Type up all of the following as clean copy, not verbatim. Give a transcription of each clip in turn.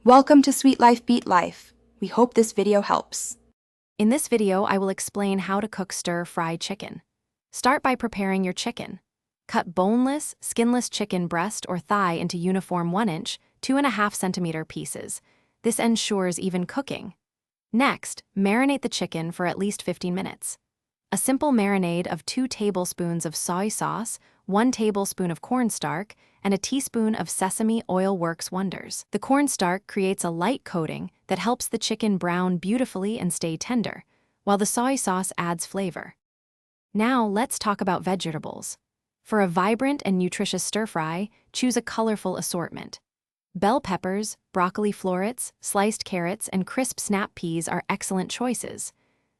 Welcome to Sweet Life Beat Life. We hope this video helps. In this video, I will explain how to cook stir-fry chicken. Start by preparing your chicken. Cut boneless, skinless chicken breast or thigh into uniform 1-inch, 2.5 centimeter pieces. This ensures even cooking. Next, marinate the chicken for at least 15 minutes. A simple marinade of 2 tablespoons of soy sauce, 1 tablespoon of cornstarch, and a teaspoon of sesame oil works wonders. The cornstarch creates a light coating that helps the chicken brown beautifully and stay tender, while the soy sauce adds flavor. Now let's talk about vegetables. For a vibrant and nutritious stir-fry, choose a colorful assortment. Bell peppers, broccoli florets, sliced carrots, and crisp snap peas are excellent choices.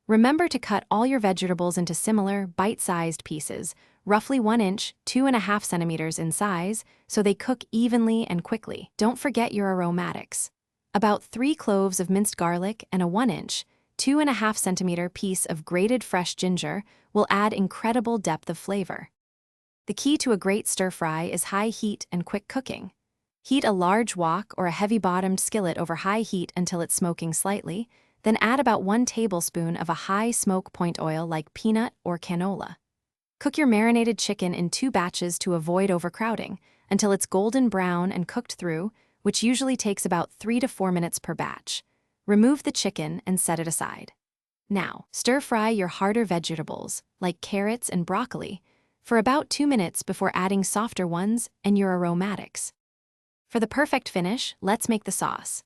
Remember to cut all your vegetables into similar, bite-sized pieces, roughly 1 inch, 2.5 centimeters in size, so they cook evenly and quickly. Don't forget your aromatics. About 3 cloves of minced garlic and a 1 inch, 2.5 centimeter piece of grated fresh ginger will add incredible depth of flavor. The key to a great stir-fry is high heat and quick cooking. Heat a large wok or a heavy-bottomed skillet over high heat until it's smoking slightly, then add about 1 tablespoon of a high smoke point oil like peanut or canola. Cook your marinated chicken in 2 batches to avoid overcrowding until it's golden brown and cooked through, which usually takes about 3 to 4 minutes per batch. Remove the chicken and set it aside. Now, stir-fry your harder vegetables, like carrots and broccoli, for about 2 minutes before adding softer ones and your aromatics. For the perfect finish, let's make the sauce.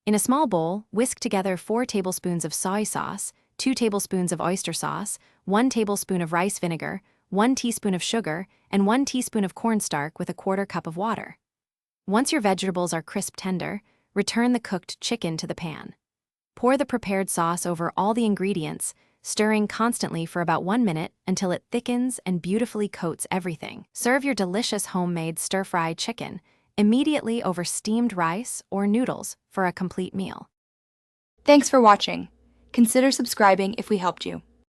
In a small bowl, whisk together 4 tablespoons of soy sauce, 2 tablespoons of oyster sauce, 1 tablespoon of rice vinegar, 1 teaspoon of sugar, and 1 teaspoon of cornstarch with a 1/4 cup of water. Once your vegetables are crisp tender, return the cooked chicken to the pan. Pour the prepared sauce over all the ingredients, stirring constantly for about 1 minute until it thickens and beautifully coats everything. Serve your delicious homemade stir-fry chicken immediately over steamed rice or noodles for a complete meal. Thanks for watching. Consider subscribing if we helped you.